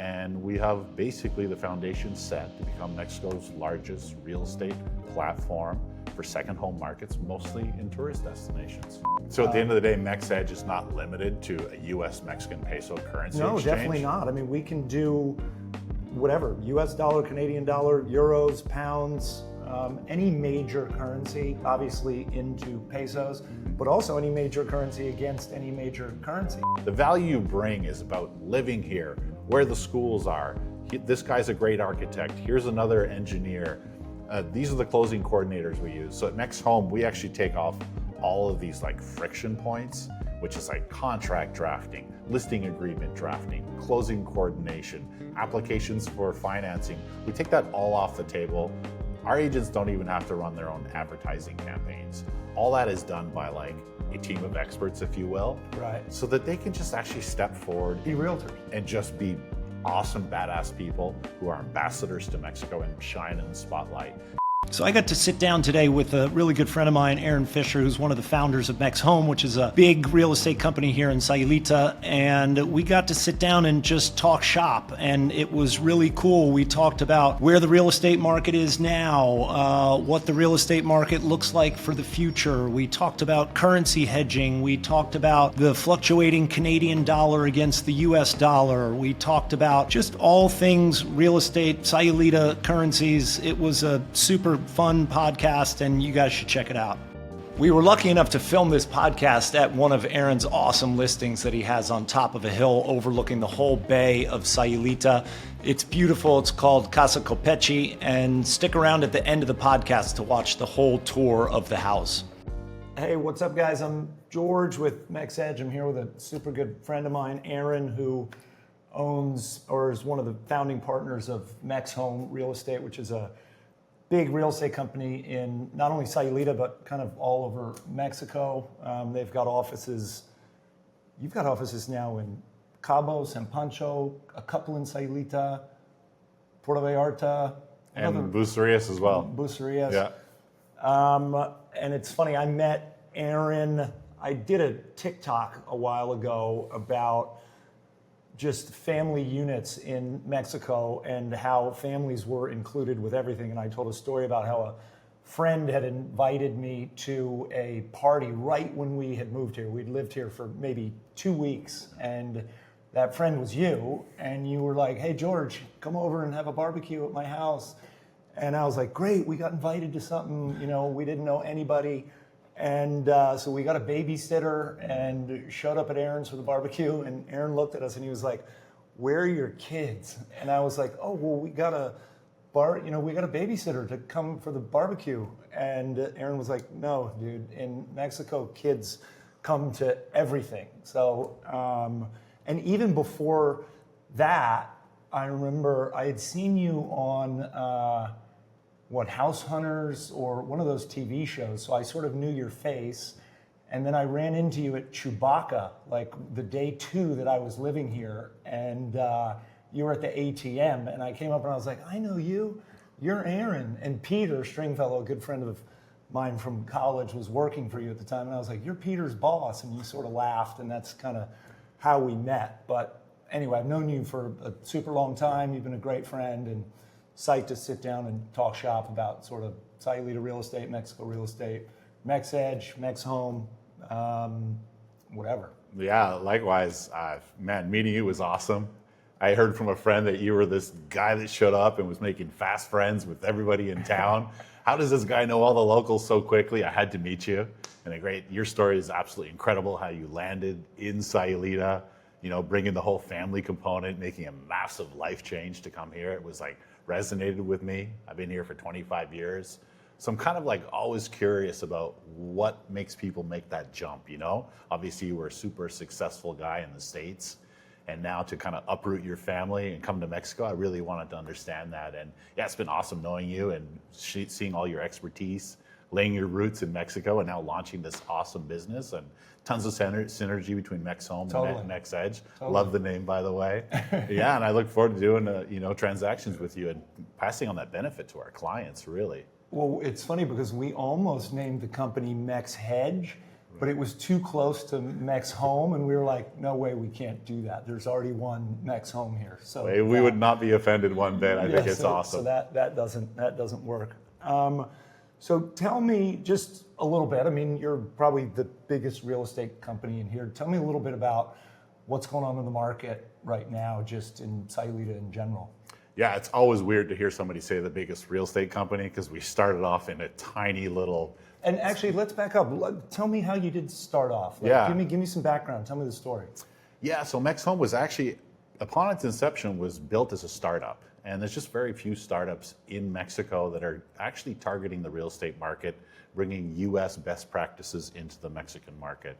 and we have basically the foundation set to become Mexico's largest real estate platform for second home markets, mostly in tourist destinations. So at the end of the day, MexEdge is not limited to a US Mexican peso currency exchange. No, definitely not. I mean, we can do whatever, US dollar, Canadian dollar, euros, pounds, any major currency, obviously into pesos, but also any major currency against any major currency. The value you bring is about living here, where the schools are. This guy's a great architect. Here's another engineer. These are the closing coordinators we use. So at MexHome, we actually take off all of these like friction points, which is like contract drafting, listing agreement drafting, closing coordination, applications for financing. We take that all off the table. Our agents don't even have to run their own advertising campaigns. All that is done by like a team of experts, if you will. Right. So that they can just actually step forward. Be realtors. And just be awesome, badass people who are ambassadors to Mexico and shine in the spotlight. So I got to sit down today with a really good friend of mine, Aaron Fisher, who's one of the founders of MexHome, which is a big real estate company here in Sayulita. And we got to sit down and just talk shop. And it was really cool. We talked about where the real estate market is now, what the real estate market looks like for the future. We talked about currency hedging. We talked about the fluctuating Canadian dollar against the US dollar. We talked about just all things real estate, Sayulita currencies. It was a super fun podcast, and you guys should check it out. We were lucky enough to film this podcast at one of Aaron's awesome listings that he has on top of a hill overlooking the whole bay of Sayulita. It's beautiful. It's called Casa Copechi, and stick around at the end of the podcast to watch the whole tour of the house. Hey, what's up, guys? I'm George with MexEdge. I'm here with a super good friend of mine, Aaron, who owns or is one of the founding partners of MexHome Real Estate, which is a big real estate company in not only Sayulita, but kind of all over Mexico. They've got offices, you've got offices now in Cabo, San Pancho, a couple in Sayulita, Puerto Vallarta. And Bucerias as well. Bucerias. Yeah. And it's funny, I met Aaron, I did a TikTok a while ago about just family units in Mexico and how families were included with everything. And I told a story about how a friend had invited me to a party right when we had moved here. We'd lived here for maybe 2 weeks, and that friend was you, and you were like, hey, George, come over and have a barbecue at my house. And I was like, great, we got invited to something, you know, we didn't know anybody. And so we got a babysitter and showed up at Aaron's for the barbecue, and Aaron looked at us and he was like, where are your kids? And I was like, oh, well, we got a babysitter to come for the barbecue. And Aaron was like, no, dude, in Mexico, kids come to everything. So, and even before that, I remember I had seen you on, House Hunters or one of those TV shows. So I sort of knew your face. And then I ran into you at Chewbacca, like the day 2 that I was living here. And you were at the ATM. And I came up and I was like, I know you. You're Aaron. And Peter Stringfellow, a good friend of mine from college, was working for you at the time. And I was like, you're Peter's boss. And you sort of laughed. And that's kind of how we met. But anyway, I've known you for a super long time. You've been a great friend. And psyched to sit down and talk shop about sort of Sayulita real estate, Mexico real estate, MexEdge, MexHome, whatever. Yeah, likewise. Man, meeting you was awesome. I heard from a friend that you were this guy that showed up and was making fast friends with everybody in town. How does this guy know all the locals so quickly? I had to meet you. And your story is absolutely incredible, how you landed in Sayulita, you know, bringing the whole family component, making a massive life change to come here. It was like, resonated with me. I've been here for 25 years. So I'm kind of like always curious about what makes people make that jump, you know? Obviously you were a super successful guy in the States, and now to kind of uproot your family and come to Mexico, I really wanted to understand that. And yeah, it's been awesome knowing you and seeing all your expertise, laying your roots in Mexico and now launching this awesome business, and tons of synergy between MexHome and MexEdge. Totally. Love the name, by the way. Yeah, and I look forward to doing transactions with you and passing on that benefit to our clients, really. Well, it's funny because we almost named the company MexEdge, but it was too close to Mex Home, and we were like, no way, we can't do that. There's already one Mex Home here. So We would not be offended one bit. I think it's awesome. So that doesn't work. So tell me just a little bit. I mean, you're probably the biggest real estate company in here. Tell me a little bit about what's going on in the market right now, just in Sayulita in general. Yeah, it's always weird to hear somebody say the biggest real estate company because we started off in a tiny little. And actually, let's back up. Tell me how you did start off. Give me some background. Tell me the story. Yeah, so Mex Home was actually, upon its inception, was built as a startup. And there's just very few startups in Mexico that are actually targeting the real estate market, bringing US best practices into the Mexican market.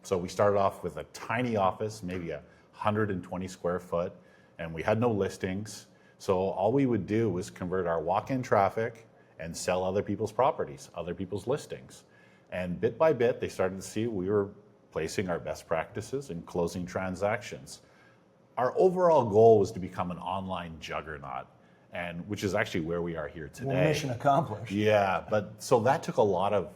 So we started off with a tiny office, maybe 120 square foot, and we had no listings. So all we would do was convert our walk-in traffic and sell other people's properties, other people's listings. And bit by bit, they started to see we were placing our best practices and closing transactions. Our overall goal was to become an online juggernaut, and which is actually where we are here today. Well, mission accomplished. Yeah, but so that took a lot of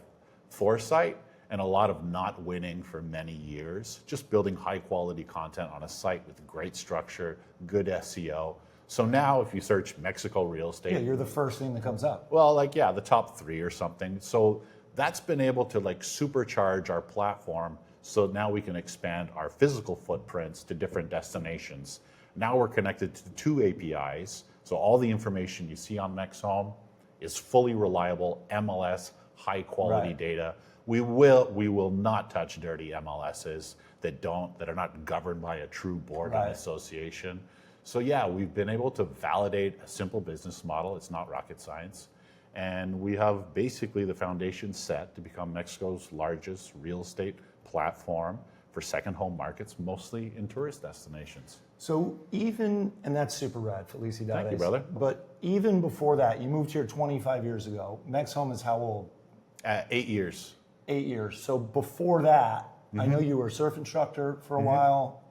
foresight and a lot of not winning for many years, just building high quality content on a site with great structure, good SEO. So now if you search Mexico real estate. Yeah, you're the first thing that comes up. Well, the top 3 or something. So that's been able to supercharge our platform. So now we can expand our physical footprints to different destinations. Now we're connected to 2 APIs. So all the information you see on Mex Home is fully reliable MLS, high quality data. We will not touch dirty MLSs that are not governed by a true board and association. So yeah, we've been able to validate a simple business model. It's not rocket science. And we have basically the foundation set to become Mexico's largest real estate platform for second home markets, mostly in tourist destinations. So and that's super rad, Felicidades. Thank you, brother. But even before that, you moved here 25 years ago. Mex Home is how old? 8 years. 8 years. So before that, I know you were a surf instructor for a while.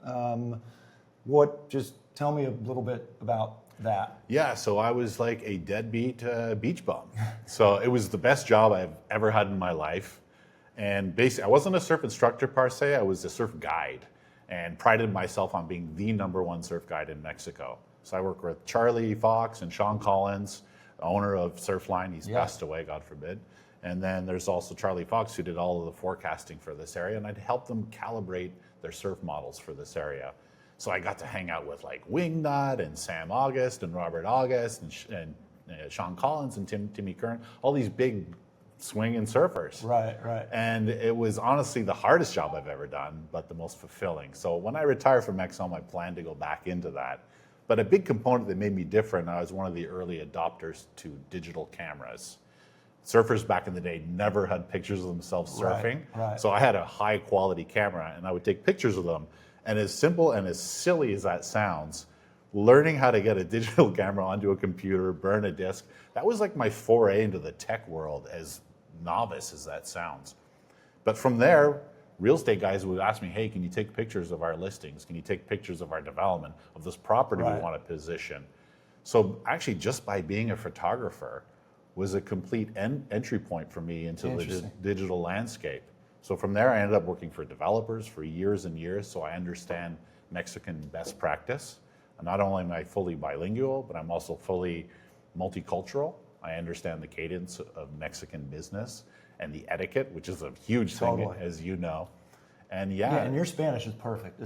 Just tell me a little bit about that. Yeah, so I was like a deadbeat beach bum. So it was the best job I've ever had in my life. And basically, I wasn't a surf instructor per se, I was a surf guide and prided myself on being the #1 surf guide in Mexico. So I worked with Charlie Fox and Sean Collins, owner of Surfline. He's passed away, God forbid. And then there's also Charlie Fox, who did all of the forecasting for this area, and I'd help them calibrate their surf models for this area. So I got to hang out with like Wingnut and Sam August and Robert August and Sean Collins and Timmy Kern, all these big swinging surfers. Right. And it was honestly the hardest job I've ever done, but the most fulfilling. So when I retired from Mex Home, I planned to go back into that. But a big component that made me different, I was one of the early adopters to digital cameras. Surfers back in the day never had pictures of themselves surfing. Right. So I had a high quality camera and I would take pictures of them. And as simple and as silly as that sounds, learning how to get a digital camera onto a computer, burn a disk, that was like my foray into the tech world, as novice as that sounds. But from there, real estate guys would ask me, hey, can you take pictures of our listings? Can you take pictures of our development, of this property we want to position? So actually, just by being a photographer was a complete entry point for me into the digital landscape. So from there, I ended up working for developers for years and years, so I understand Mexican best practice. And not only am I fully bilingual, but I'm also fully multicultural. I understand the cadence of Mexican business and the etiquette, which is a huge thing, as you know. And and your Spanish is perfect.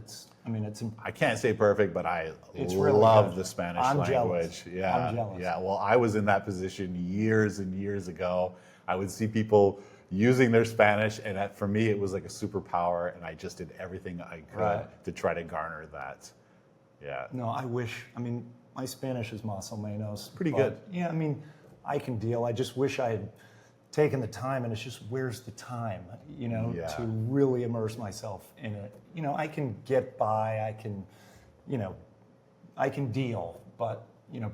I can't say perfect, but I really love good. the Spanish I'm language. Jealous. Yeah, I'm jealous. Yeah. Well, I was in that position years and years ago. I would see people using their Spanish, and for me, it was like a superpower, and I just did everything I could to try to garner that. Yeah. No, I wish. My Spanish is más o menos. Pretty good. Yeah, I can deal. I just wish I had taken the time, and it's just, where's the time, to really immerse myself in it. I can get by, I can deal, but,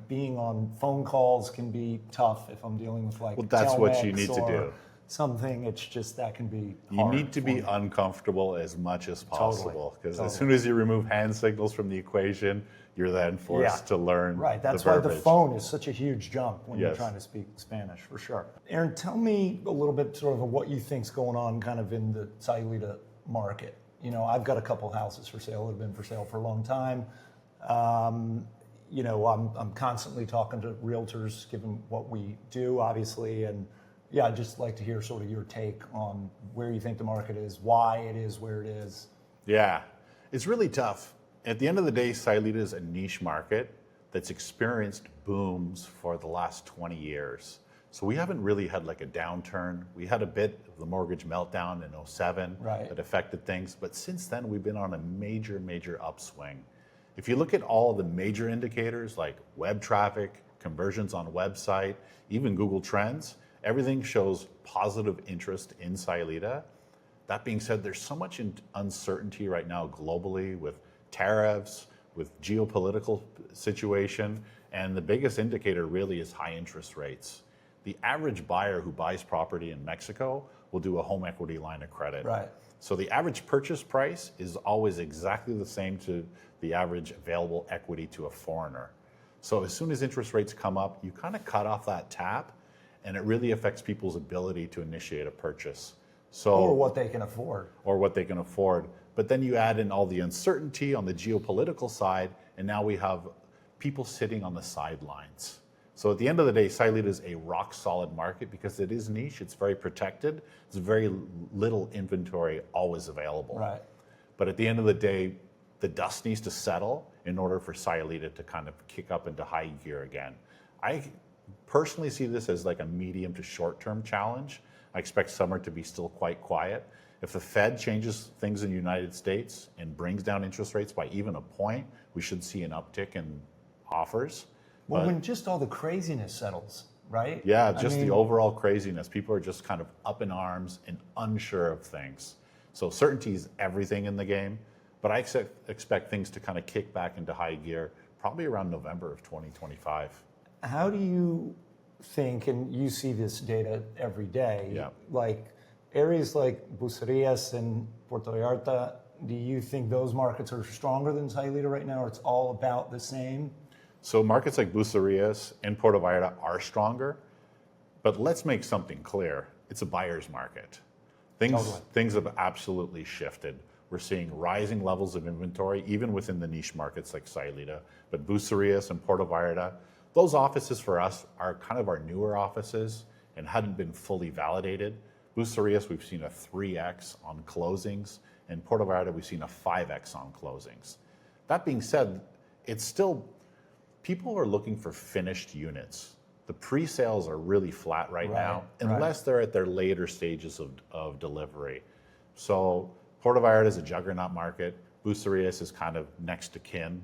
being on phone calls can be tough if I'm dealing with Well, that's what you need to do. Something, it's just, that can be You hard need to be uncomfortable as much as possible, because as soon as you remove hand signals from the equation, you're then forced to learn Right, that's the why verbiage. the phone is such a huge jump when you're Yes. trying to speak Spanish, for sure. Aaron, tell me a little bit sort of what you think's going on kind of in the Sayulita market. You know, I've got a couple houses for sale that have been for sale for a long time. You know, I'm constantly talking to realtors, given what we do, obviously, and yeah, I'd just like to hear sort of your take on where you think the market is, why it is where it is. Yeah, it's really tough. At the end of the day, Sayulita is a niche market that's experienced booms for the last 20 years. So we haven't really had like a downturn. We had a bit of the mortgage meltdown in '07 Right. that affected things. But since then, we've been on a major upswing. If you look at all the major indicators like web traffic, conversions on website, even Google Trends, everything shows positive interest in Sayulita. That being said, there's so much uncertainty right now globally with tariffs, with geopolitical situation, and the biggest indicator really is high interest rates. The average buyer who buys property in Mexico will do a home equity line of credit. Right. So the average purchase price is always exactly the same to the average available equity to a foreigner. So as soon as interest rates come up, you kind of cut off that tap, and it really affects people's ability to initiate a purchase. So, Or what they can afford. or what they can afford. But then you add in all the uncertainty on the geopolitical side, and now we have people sitting on the sidelines. So at the end of the day, Sayulita is a rock solid market because it is niche, it's very protected, there's very little inventory always available. Right. But at the end of the day, the dust needs to settle in order for Sayulita to kind of kick up into high gear again. I personally see this as like a medium to short-term challenge. I expect summer to be still quite quiet. If the Fed changes things in the United States and brings down interest rates by even a point, we should see an uptick in offers. Well, when just all the craziness settles, right? Yeah, I just mean, the overall craziness. People are just kind of up in arms and unsure of things. So certainty is everything in the game, but I expect things to kind of kick back into high gear probably around November of 2025. How do you think, and you see this data every day, Yeah. like areas like Bucerías and Puerto Vallarta, do you think those markets are stronger than Sayulita right now, or it's all about the same? So markets like Bucerías and Puerto Vallarta are stronger, but let's make something clear. It's a buyer's market. Things have absolutely shifted. We're seeing rising levels of inventory, even within the niche markets like Sayulita, but Bucerías and Puerto Vallarta, those offices for us are kind of our newer offices and hadn't been fully validated. Bucerías, we've seen a 3x on closings, and Puerto Vallarta, we've seen a 5x on closings. That being said, it's still, people are looking for finished units. The pre-sales are really flat right now, unless they're at their later stages of delivery. So Puerto Vallarta is a juggernaut market. Bucerías is kind of next to kin,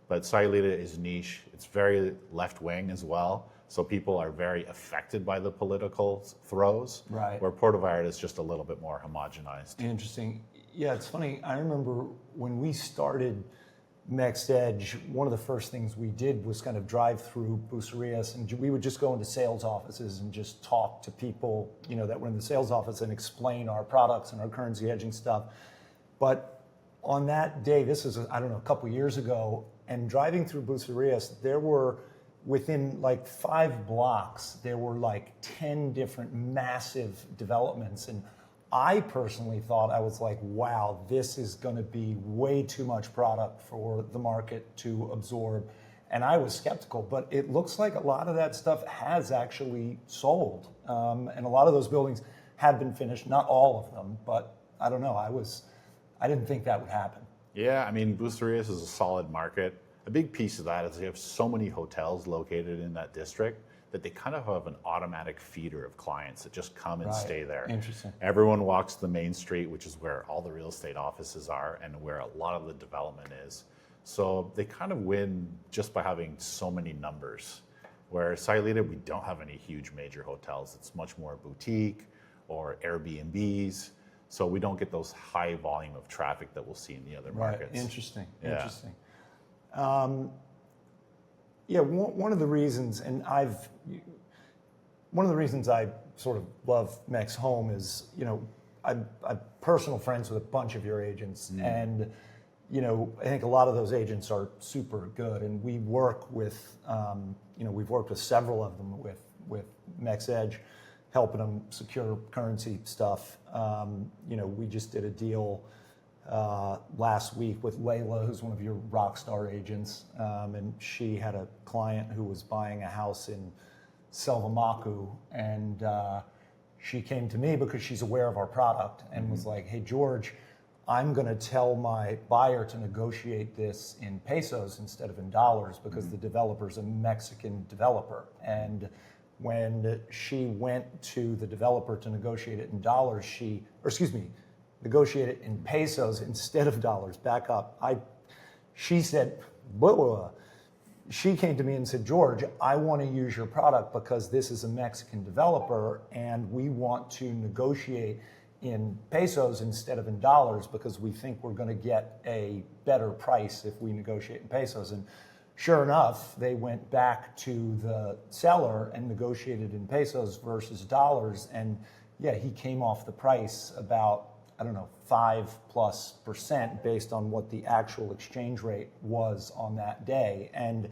but Sayulita is niche. It's very left-wing as well, so people are very affected by the political throes, Right. where Puerto Vallarta is just a little bit more homogenized. Interesting. Yeah, it's funny. I remember when we started MexEdge, one of the first things we did was kind of drive through Bucerías, and we would just go into sales offices and just talk to people, you know, that were in the sales office and explain our products and our currency hedging stuff. But on that day, this is, I don't know, a couple years ago, and driving through Bucerías, there were, within like 5 blocks, there were like 10 different massive developments. And I personally thought, I was like, wow, this is going to be way too much product for the market to absorb. And I was skeptical, but it looks like a lot of that stuff has actually sold. And a lot of those buildings have been finished, not all of them, but I don't know, I didn't think that would happen. Yeah, I mean, Bucerías is a solid market. A big piece of that is they have so many hotels located in that district that they kind of have an automatic feeder of clients that just come and stay there. Interesting. Everyone walks the main street, which is where all the real estate offices are and where a lot of the development is. So they kind of win just by having so many numbers. Where Sayulita, we don't have any huge major hotels. It's much more boutique or Airbnbs. So we don't get those high volume of traffic that we'll see in the other markets. Interesting. Yeah. Interesting. Yeah, one of the reasons, one of the reasons I sort of love Mex Home is, you know, I'm personal friends with a bunch of your agents, and I think a lot of those agents are super good, and we work with, we've worked with several of them with MexEdge, helping them secure currency stuff. We just did a deal last week with Layla, who's one of your rock star agents, and she had a client who was buying a house in Selvamaku, and she came to me because she's aware of our product and was like, hey, George, I'm going to tell my buyer to negotiate this in pesos instead of in dollars because the developer's a Mexican developer. And when she went to the developer to negotiate it in dollars, negotiate it in pesos instead of dollars. Back up. She said, blah, blah, blah. She came to me and said, George, I want to use your product because this is a Mexican developer and we want to negotiate in pesos instead of in dollars because we think we're going to get a better price if we negotiate in pesos. And sure enough, they went back to the seller and negotiated in pesos versus dollars. And yeah, he came off the price about, 5+% based on what the actual exchange rate was on that day. And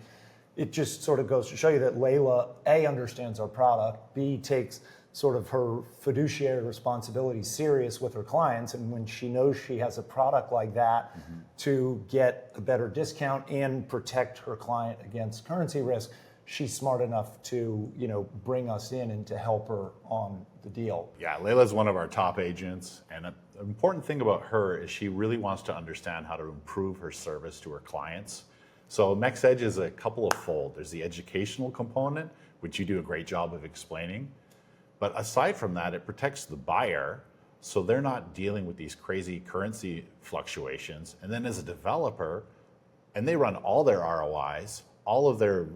it just sort of goes to show you that Layla, A, understands our product, B, takes sort of her fiduciary responsibility serious with her clients. And when she knows she has a product like that to get a better discount and protect her client against currency risk, she's smart enough to, bring us in and to help her on the deal. Yeah, Layla's one of our top agents, and an important thing about her is she really wants to understand how to improve her service to her clients. So MexEdge is a couple of fold. There's the educational component, which you do a great job of explaining. But aside from that, it protects the buyer so they're not dealing with these crazy currency fluctuations. And then as a developer, and they run all their ROIs, all of their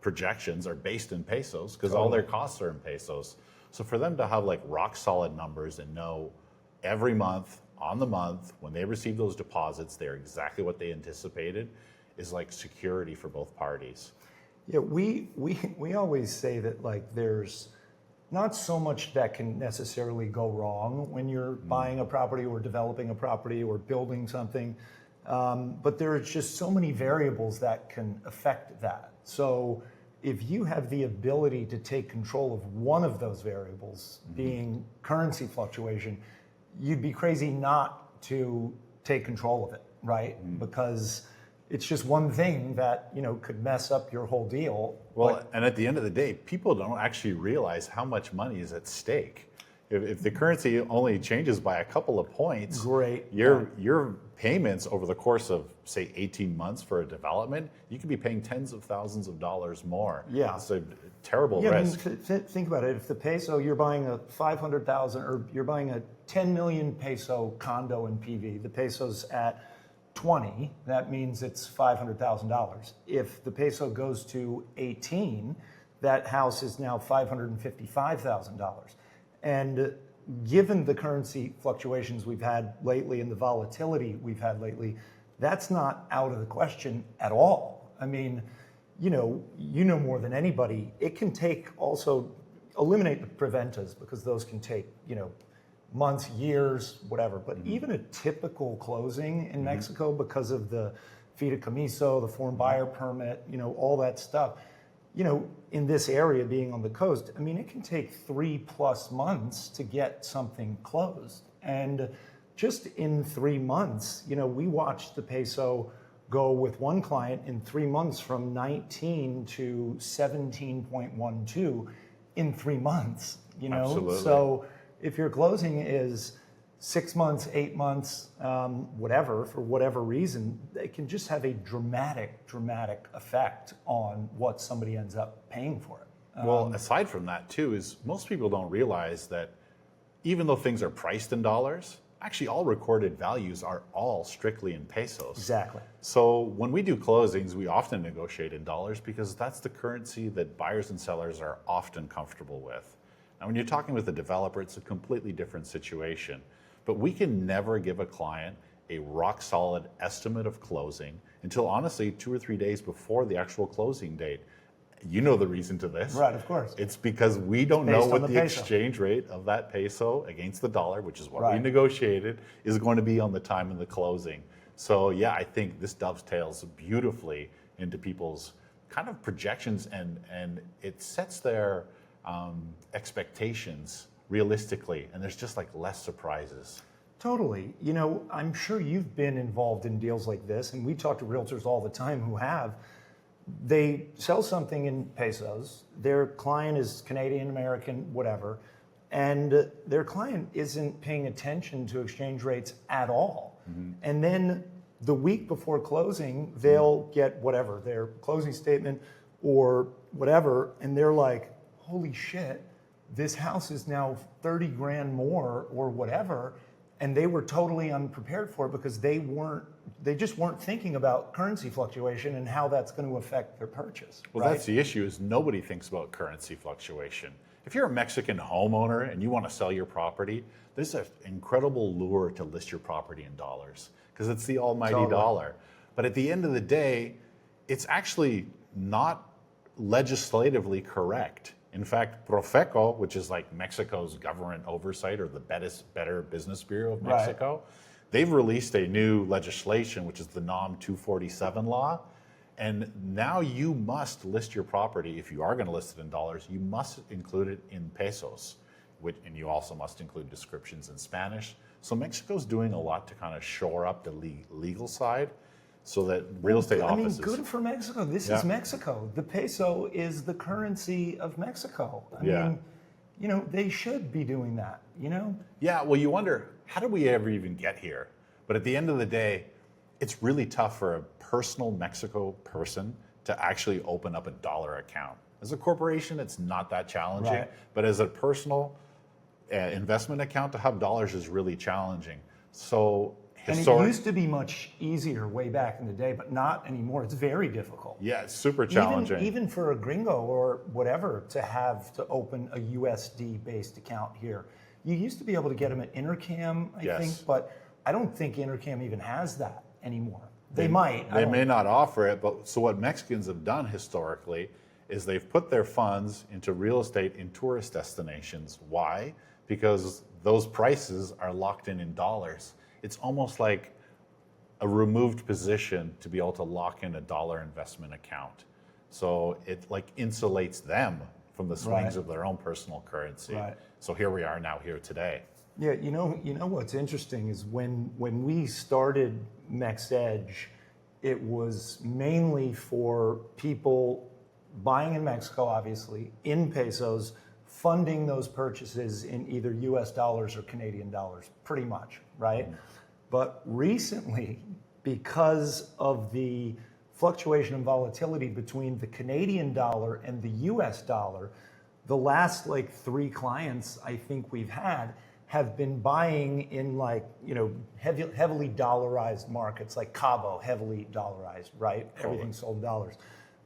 projections are based in pesos because all their costs are in pesos. So for them to have like rock solid numbers and know every month on the month when they receive those deposits, they're exactly what they anticipated is like security for both parties. Yeah, we always say that like there's not so much that can necessarily go wrong when you're buying a property or developing a property or building something, but there's just so many variables that can affect that. So if you have the ability to take control of one of those variables, being currency fluctuation, you'd be crazy not to take control of it, right? Because it's just one thing that could mess up your whole deal. Well, and at the end of the day, people don't actually realize how much money is at stake. If the currency only changes by a couple of points, your payments over the course of, say, 18 months for a development, you could be paying tens of thousands of dollars more. Yeah. It's a terrible risk. I mean, think about it. If the peso, you're buying a 500,000 or you're buying a 10 million peso condo in PV, the peso's at 20, that means it's $500,000. If the peso goes to 18, that house is now $555,000. And given the currency fluctuations we've had lately and the volatility we've had lately, that's not out of the question at all. I mean, you know more than anybody. It can take also, eliminate the preventas because those can take, months, years, whatever. But even a typical closing in Mexico, because of the fideicomiso, the foreign buyer permit, all that stuff, in this area being on the coast, I mean, it can take 3+ months to get something closed. And just in 3 months, we watched the peso go with one client in 3 months from 19 to 17.12 in 3 months, Absolutely. So if your closing is 6 months, 8 months, whatever, for whatever reason, it can just have a dramatic effect on what somebody ends up paying for it. Well, aside from that too, is most people don't realize that even though things are priced in dollars, actually all recorded values are all strictly in pesos. Exactly. So when we do closings, we often negotiate in dollars because that's the currency that buyers and sellers are often comfortable with. Now, when you're talking with a developer, it's a completely different situation. But we can never give a client a rock solid estimate of closing until honestly 2 or 3 days before the actual closing date. You know the reason to this. Right, of course. It's because we don't know what the peso. exchange rate of that peso against the dollar, which is what we Right. negotiated, is going to be on the time of the closing. So yeah, I think this dovetails beautifully into people's kind of projections, and it sets their expectations realistically, and there's just like less surprises. Totally. You know, I'm sure you've been involved in deals like this, and we talk to realtors all the time who have. They sell something in pesos, their client is Canadian, American, whatever, and their client isn't paying attention to exchange rates at all. And then the week before closing, they'll get whatever, their closing statement or whatever, and they're like, holy shit, this house is now 30 grand more or whatever. And they were totally unprepared for it because they just weren't thinking about currency fluctuation and how that's going to affect their purchase. Well, that's the issue, is nobody thinks about currency fluctuation. If you're a Mexican homeowner and you want to sell your property, there's an incredible lure to list your property in dollars because it's the almighty dollar. But at the end of the day, it's actually not legislatively correct. In fact, Profeco, which is like Mexico's government oversight, or the Better Business Bureau of Mexico, they've released a new legislation, which is the NOM 247 law. And now you must list your property. If you are going to list it in dollars, you must include it in pesos, and you also must include descriptions in Spanish. So Mexico's doing a lot to kind of shore up the legal side, so that real estate offices. I mean, good for Mexico. This is Mexico. The peso is the currency of Mexico. I mean, you know, they should be doing that, you know? Yeah, well, you wonder, how did we ever even get here? But at the end of the day, it's really tough for a personal Mexico person to actually open up a dollar account. As a corporation, it's not that challenging, but as a personal investment account, to have dollars is really challenging. So and it used to be much easier way back in the day, but not anymore. It's very difficult. Yeah, it's super challenging. Even for a gringo or whatever to open a USD-based account here. You used to be able to get them at Intercam, I think, but I don't think Intercam even has that anymore. They might. They may not offer it, but so what Mexicans have done historically is they've put their funds into real estate in tourist destinations. Why? Because those prices are locked in dollars. It's almost like a removed position to be able to lock in a dollar investment account. So it like insulates them from the swings of their own personal currency. So here we are now here today. Yeah, you know what's interesting is when we started MexEdge, it was mainly for people buying in Mexico, obviously, in pesos, funding those purchases in either US dollars or Canadian dollars, pretty much, right? But recently, because of the fluctuation and volatility between the Canadian dollar and the US dollar, the last like 3 clients I think we've had have been buying in like, you know, heavily dollarized markets like Cabo, heavily dollarized, right? Everything's sold in dollars.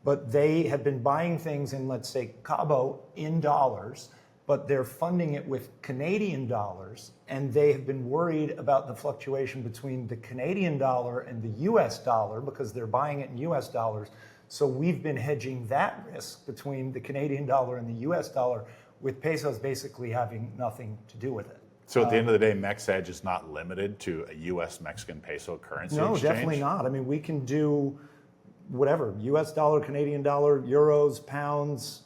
But they have been buying things in, let's say, Cabo in dollars, but they're funding it with Canadian dollars, and they have been worried about the fluctuation between the Canadian dollar and the US dollar because they're buying it in US dollars. So we've been hedging that risk between the Canadian dollar and the US dollar, with pesos basically having nothing to do with it. So at the end of the day, MexEdge is not limited to a US Mexican peso currency exchange? No, definitely not. I mean, we can do whatever, US dollar, Canadian dollar, euros, pounds,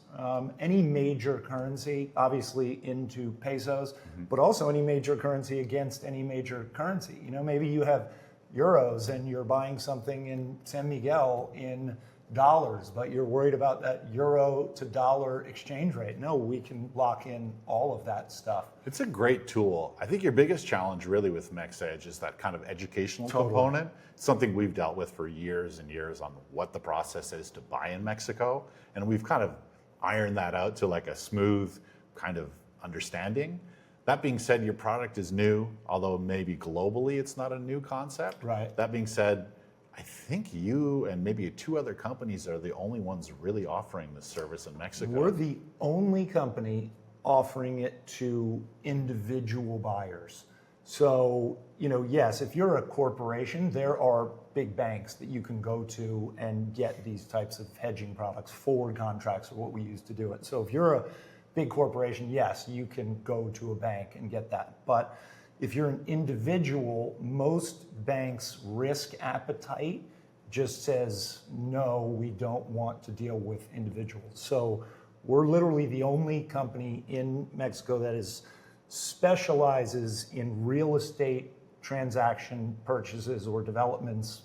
any major currency, obviously into pesos, but also any major currency against any major currency. You know, maybe you have euros and you're buying something in San Miguel in dollars, but you're worried about that euro to dollar exchange rate. No, we can lock in all of that stuff. It's a great tool. I think your biggest challenge really with MexEdge is that kind of educational component. It's something we've dealt with for years and years on what the process is to buy in Mexico. And we've kind of ironed that out to like a smooth kind of understanding. That being said, your product is new, although maybe globally it's not a new concept. Right. That being said, I think you and maybe 2 other companies are the only ones really offering this service in Mexico. We're the only company offering it to individual buyers. So, you know, yes, if you're a corporation, there are big banks that you can go to and get these types of hedging products. Forward contracts are what we use to do it. So if you're a big corporation, yes, you can go to a bank and get that. But If you're an individual, most banks' risk appetite just says, no, we don't want to deal with individuals. So we're literally the only company in Mexico that specializes in real estate transaction purchases or developments,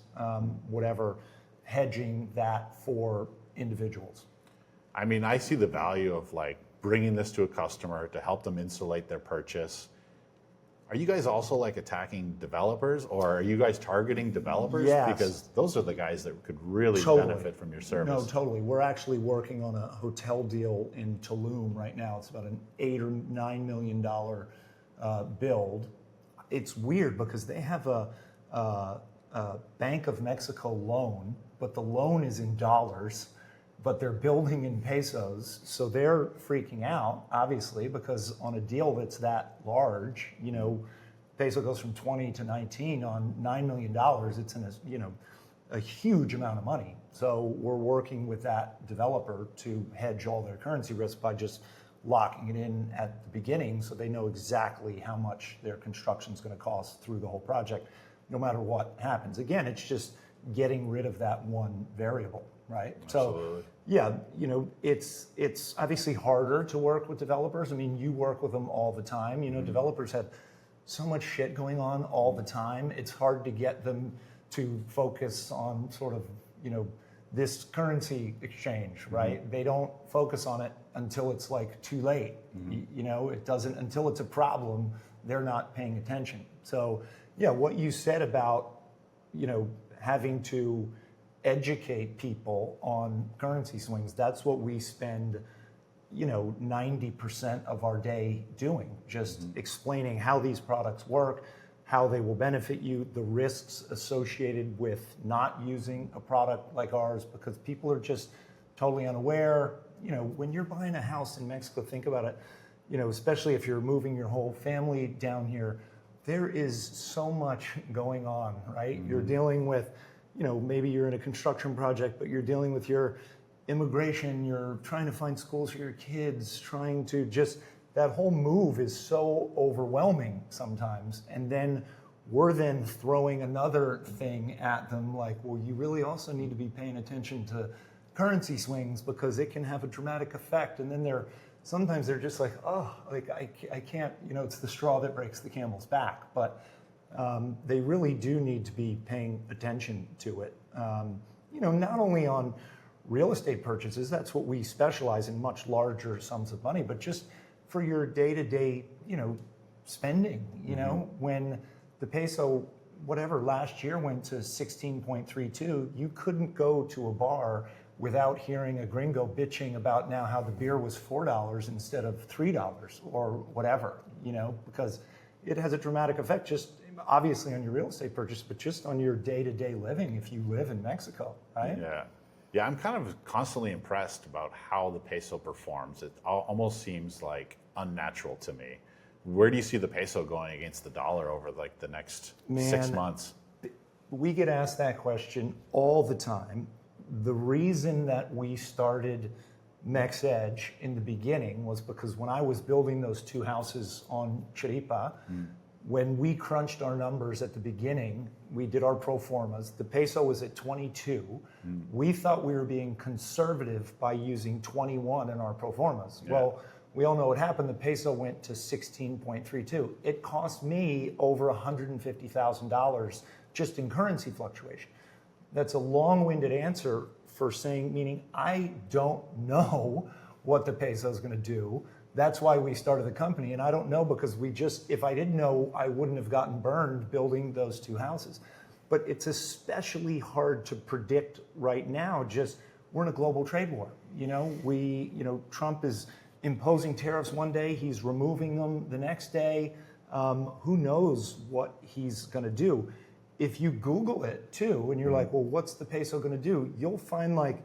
whatever, hedging that for individuals. I mean, I see the value of like bringing this to a customer to help them insulate their purchase. Are you guys also like attacking developers, or are you guys targeting developers? Yes. Because those are the guys that could really Totally. benefit from your service. No, totally. We're actually working on a hotel deal in Tulum right now. It's about an $8 or $9 million build. It's weird because they have a Bank of Mexico loan, but the loan is in dollars, but they're building in pesos. So they're freaking out, obviously, because on a deal that's that large, you know, peso goes from 20 to 19 on $9 million. It's in a huge amount of money. So we're working with that developer to hedge all their currency risk by just locking it in at the beginning so they know exactly how much their construction is going to cost through the whole project, no matter what happens. Again, it's just getting rid of that one variable, right? Absolutely. So yeah, you know, it's obviously harder to work with developers. I mean, you work with them all the time. You know, developers have so much shit going on all the time. It's hard to get them to focus on sort of, you know, this currency exchange, right? They don't focus on it until it's like too late. You know, it doesn't, until it's a problem, they're not paying attention. So yeah, what you said about, you know, having to educate people on currency swings, that's what we spend, you know, 90% of our day doing, just explaining how these products work, how they will benefit you, the risks associated with not using a product like ours, because people are just totally unaware. You know, when you're buying a house in Mexico, think about it, you know, especially if you're moving your whole family down here, there is so much going on, right? You're dealing with, you know, maybe you're in a construction project, but you're dealing with your immigration, you're trying to find schools for your kids, trying to just, that whole move is so overwhelming sometimes. And then we're then throwing another thing at them like, well, you really also need to be paying attention to currency swings because it can have a dramatic effect. And then sometimes they're just like, oh, like I can't, you know, it's the straw that breaks the camel's back. But they really do need to be paying attention to it. You know, not only on real estate purchases, that's what we specialize in, much larger sums of money, but just for your day-to-day, you know, spending. You know, when the peso, whatever, last year went to 16.32, you couldn't go to a bar without hearing a gringo bitching about now how the beer was $4 instead of $3 or whatever, you know, because it has a dramatic effect just obviously on your real estate purchase, but just on your day-to-day living if you live in Mexico, right? Yeah. Yeah, I'm kind of constantly impressed about how the peso performs. It almost seems like unnatural to me. Where do you see the peso going against the dollar over like the next 6 months? We get asked that question all the time. The reason that we started MexEdge in the beginning was because when I was building those two houses on Chiripa, when we crunched our numbers at the beginning, we did our pro formas. The peso was at 22. We thought we were being conservative by using 21 in our pro formas. Yeah. Well, we all know what happened. The peso went to 16.32. It cost me over $150,000 just in currency fluctuation. That's a long-winded answer for saying, meaning I don't know what the peso is going to do. That's why we started the company. And I don't know because if I didn't know, I wouldn't have gotten burned building those two houses. But it's especially hard to predict right now. Just we're in a global trade war. You know, Trump is imposing tariffs one day, he's removing them the next day. Who knows what he's going to do? If you Google it too, and you're like, well, what's the peso going to do? You'll find like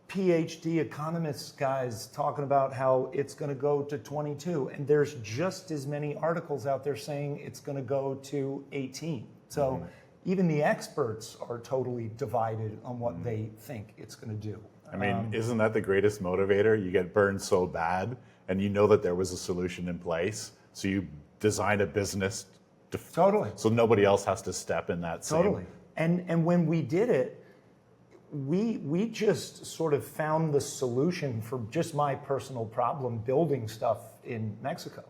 PhD economists guys talking about how it's going to go to 22, and there's just as many articles out there saying it's going to go to 18. So even the experts are totally divided on what they think it's going to do. I mean, isn't that the greatest motivator? You get burned so bad, and you know that there was a solution in place, so you design a business Totally. So nobody else has to step in that same. Totally. And when we did it, we just sort of found the solution for just my personal problem building stuff in Mexico,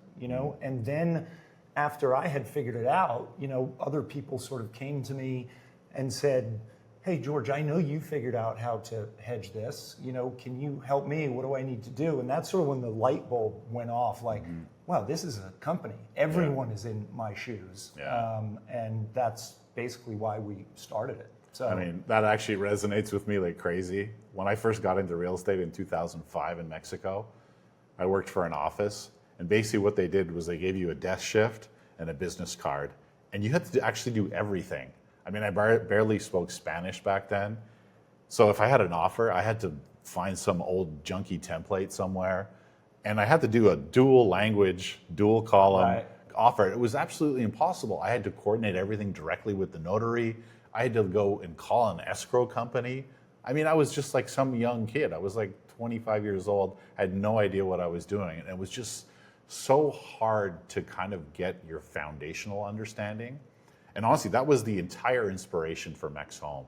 and then after I had figured it out, other people sort of came to me and said, hey, George, I know you figured out how to hedge this, can you help me? What do I need to do? And that's sort of when the light bulb went off, like, wow, this is a company. Everyone is in my shoes. Yeah. And that's basically why we started it. So, I mean, that actually resonates with me like crazy. When I first got into real estate in 2005 in Mexico, I worked for an office, and basically what they did was they gave you a desk shift and a business card, and you had to actually do everything. I mean, I barely spoke Spanish back then, so if I had an offer, I had to find some old junky template somewhere, and I had to do a dual language, dual column offer. It was absolutely impossible. I had to coordinate everything directly with the notary. I had to go and call an escrow company. I mean, I was just like some young kid. I was like 25 years old. I had no idea what I was doing. And it was just so hard to kind of get your foundational understanding. And honestly, that was the entire inspiration for Mex Home.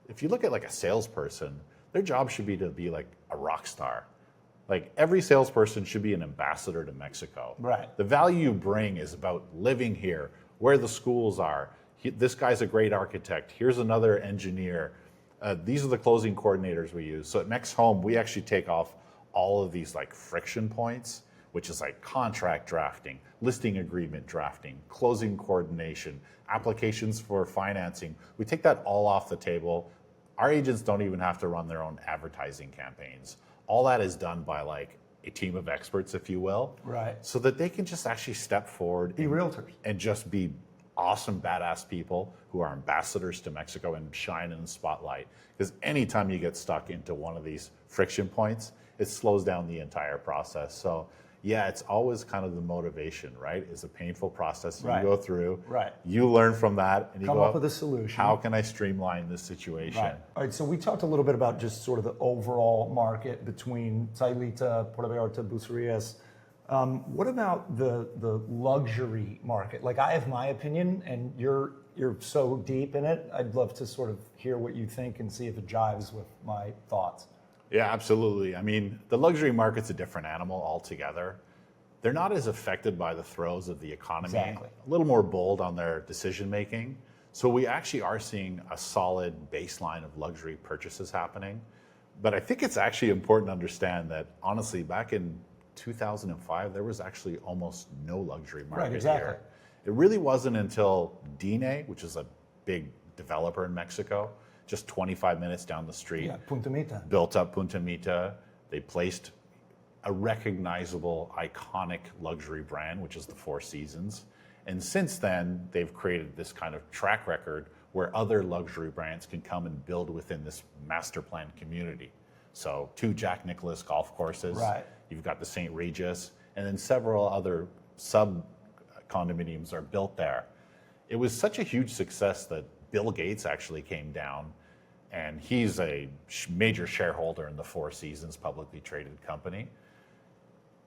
If you look at like a salesperson, their job should be to be like a rock star. Like every salesperson should be an ambassador to Mexico. Right. The value you bring is about living here, where the schools are. This guy's a great architect. Here's another engineer. These are the closing coordinators we use. So at Mex Home, we actually take off all of these like friction points, which is like contract drafting, listing agreement drafting, closing coordination, applications for financing. We take that all off the table. Our agents don't even have to run their own advertising campaigns. All that is done by like a team of experts, if you will. Right. So that they can just actually step forward. Be realtors. And just be awesome, badass people who are ambassadors to Mexico and shine in the spotlight. Because anytime you get stuck into one of these friction points, it slows down the entire process. So yeah, it's always kind of the motivation, right? It's a painful process you go through. Right. You learn from that and you Come go up with a solution. How can I streamline this situation? Right. All right, so we talked a little bit about just sort of the overall market between Sayulita, Puerto Vallarta, Bucerías. What about the luxury market? Like, I have my opinion, and you're so deep in it. I'd love to sort of hear what you think and see if it jives with my thoughts. Yeah, absolutely. I mean, the luxury market's a different animal altogether. They're not as affected by the throes of the economy. Exactly. A little more bold on their decision making. So we actually are seeing a solid baseline of luxury purchases happening. But I think it's actually important to understand that, honestly, back in 2005, there was actually almost no luxury market here. It really wasn't until Dine, which is a big developer in Mexico, just 25 minutes down the street. Yeah, Punta Mita. Built up Punta Mita. They placed a recognizable, iconic luxury brand, which is the Four Seasons. And since then, they've created this kind of track record where other luxury brands can come and build within this master plan community. So 2 Jack Nicklaus golf courses. Right. You've got the St. Regis, and then several other sub-condominiums are built there. It was such a huge success that Bill Gates actually came down, and he's a major shareholder in the Four Seasons publicly traded company.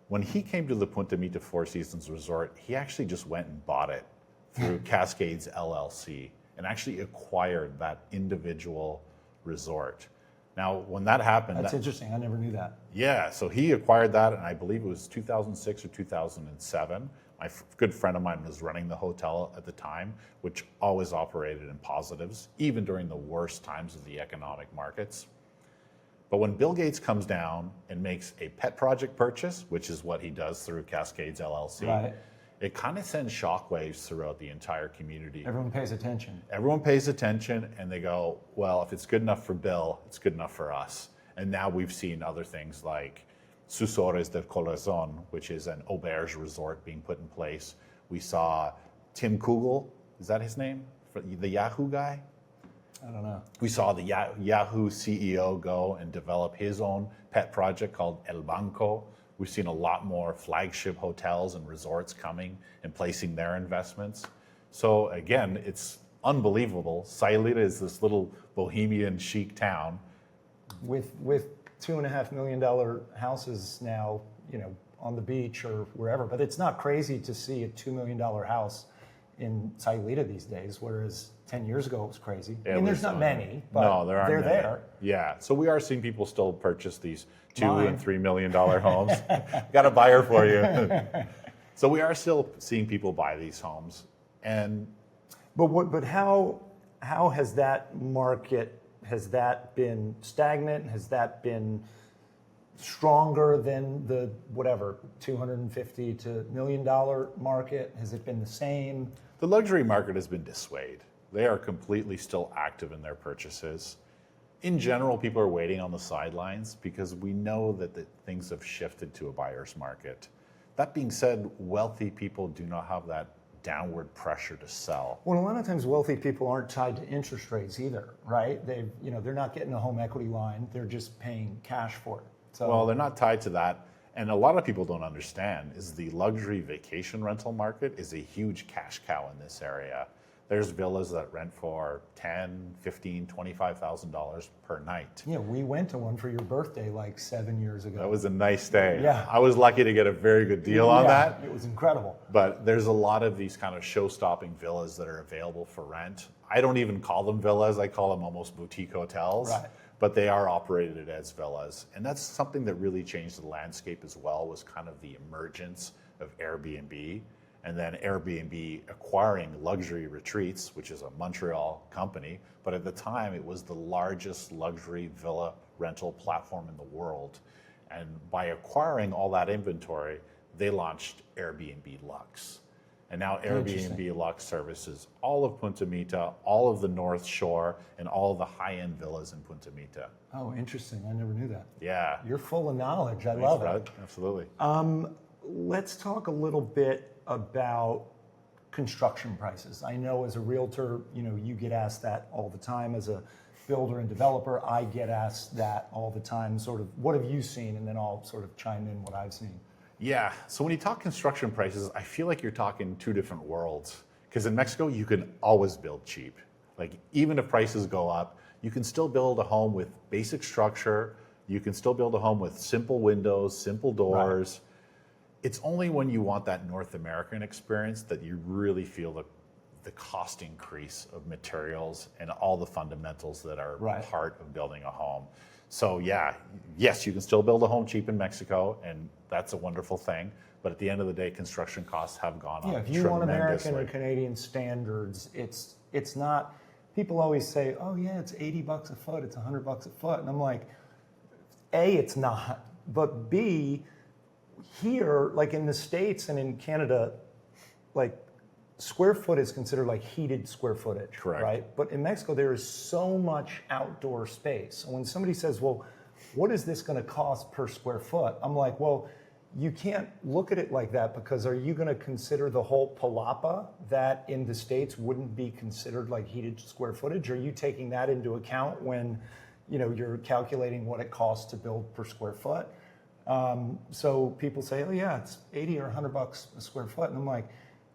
When he came to the Punta Mita Four Seasons Resort, he actually just went and bought it through Cascades LLC and actually acquired that individual resort. Now, when that happened... That's interesting. I never knew that. Yeah, so he acquired that, and I believe it was 2006 or 2007. My good friend of mine was running the hotel at the time, which always operated in positives, even during the worst times of the economic markets. But when Bill Gates comes down and makes a pet project purchase, which is what he does through Cascades LLC, Right. it kind of sends shockwaves throughout the entire community. Everyone pays attention. Everyone pays attention, and they go, well, if it's good enough for Bill, it's good enough for us. And now we've seen other things like Susores del Corazon, which is an auberge resort being put in place. We saw Tim Kugel, is that his name? The Yahoo guy? I don't know. We saw the Yahoo CEO go and develop his own pet project called El Banco. We've seen a lot more flagship hotels and resorts coming and placing their investments. So again, it's unbelievable. Sayulita is this little bohemian chic town. With $2.5 million houses now, on the beach or wherever. But it's not crazy to see a $2 million house in Sayulita these days, whereas 10 years ago it was crazy. It I mean, there's was, not many, but no, there aren't they're many. there. Yeah, so we are seeing people still purchase these Mine. $2 and $3 million homes. Got a buyer for you. So we are still seeing people buy these homes, and But how has that market, has that been stagnant? Has that been stronger than the whatever $250 to $1 million market? Has it been the same? the luxury market has been dissuaded. They are completely still active in their purchases. In general, people are waiting on the sidelines because we know that things have shifted to a buyer's market. That being said, wealthy people do not have that downward pressure to sell. Well, a lot of times wealthy people aren't tied to interest rates either, right? They're not getting a home equity line. They're just paying cash for it. So, Well, they're not tied to that. And a lot of people don't understand is the luxury vacation rental market is a huge cash cow in this area. There's villas that rent for $10,000, $15,000, $25,000 per night. yeah, we went to one for your birthday like 7 years ago. That was a nice day. Yeah. I was lucky to get a very good deal on that. It was incredible. But there's a lot of these kind of show-stopping villas that are available for rent. I don't even call them villas. I call them almost boutique hotels. Right. But they are operated as villas. And that's something that really changed the landscape as well, was kind of the emergence of Airbnb. And then Airbnb acquiring Luxury Retreats, which is a Montreal company. But at the time, it was the largest luxury villa rental platform in the world. And by acquiring all that inventory, they launched Airbnb Lux. And now Airbnb Lux services all of Punta Mita, all of the North Shore, and all of the high-end villas in Punta Mita. Oh, interesting. I never knew that. Yeah. You're full of knowledge. I Thanks, love Brad. it. Absolutely. Let's talk a little bit about construction prices. I know as a realtor, you get asked that all the time. As a builder and developer, I get asked that all the time. Sort of, what have you seen? And then I'll sort of chime in what I've seen. Yeah. So when you talk construction prices, I feel like you're talking two different worlds. Because in Mexico, you can always build cheap. Like, even if prices go up, you can still build a home with basic structure. You can still build a home with simple windows, simple doors. Right. It's only when you want that North American experience that you really feel the cost increase of materials and all the fundamentals that are part of building a home. So yeah, yes, you can still build a home cheap in Mexico, and that's a wonderful thing. But at the end of the day, construction costs have gone up tremendously. If you want American or Canadian standards, it's not. People always say, "Oh yeah, it's $80 a foot, it's $100 a foot," and I'm like, A, it's not, but B, here, like in the States and in Canada, like square foot is considered like heated square footage, Correct. Right? But in Mexico, there is so much outdoor space. When somebody says, well, what is this going to cost per square foot? I'm like, well, you can't look at it like that, because are you going to consider the whole palapa that in the States wouldn't be considered like heated square footage? Are you taking that into account when you're calculating what it costs to build per square foot? So people say, oh yeah, it's $80 or $100 a square foot. And I'm like,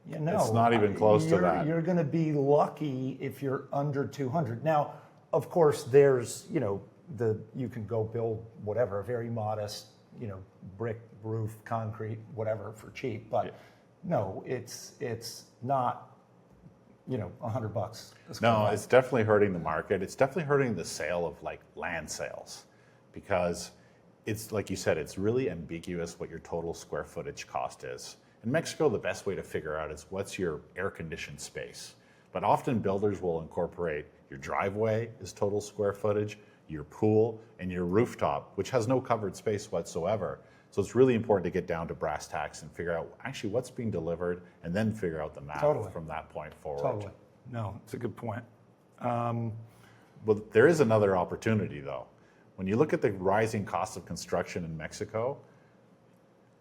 yeah, no. It's not even close to that. You're going to be lucky if you're under 200. Now, of course, there's, you can go build whatever, a very modest, brick roof, concrete, whatever for cheap. But no, it's not, $100 a square No, foot. it's definitely hurting the market. It's definitely hurting the sale of like land sales, because it's like you said, it's really ambiguous what your total square footage cost is. In Mexico, the best way to figure out is what's your air-conditioned space. But often builders will incorporate your driveway as total square footage, your pool, and your rooftop, which has no covered space whatsoever. So it's really important to get down to brass tacks and figure out actually what's being delivered, and then figure out the math from that point forward. Totally. No, it's a good point. Well, there is another opportunity though. When you look at the rising cost of construction in Mexico,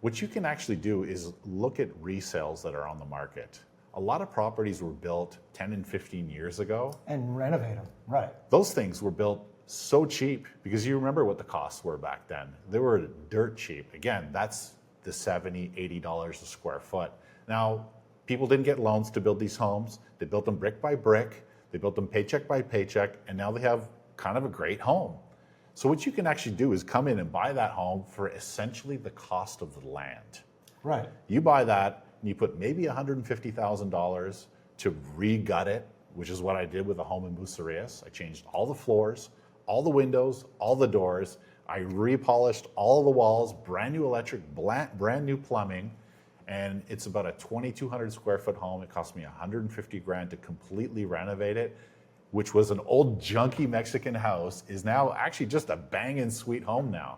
what you can actually do is look at resales that are on the market. A lot of properties were built 10 and 15 years ago. And renovate them, right. Those things were built so cheap, because you remember what the costs were back then. They were dirt cheap. Again, that's the $70, $80 a square foot. Now, people didn't get loans to build these homes. They built them brick by brick. They built them paycheck by paycheck, and now they have kind of a great home. So what you can actually do is come in and buy that home for essentially the cost of the land. Right. You buy that, and you put maybe $150,000 to re-gut it, which is what I did with the home in Bucerias. I changed all the floors, all the windows, all the doors. I repolished all the walls, brand new electric, brand new plumbing, and it's about a 2,200 square foot home. It cost me 150 grand to completely renovate it, which was an old junky Mexican house, is now actually just a banging sweet home now.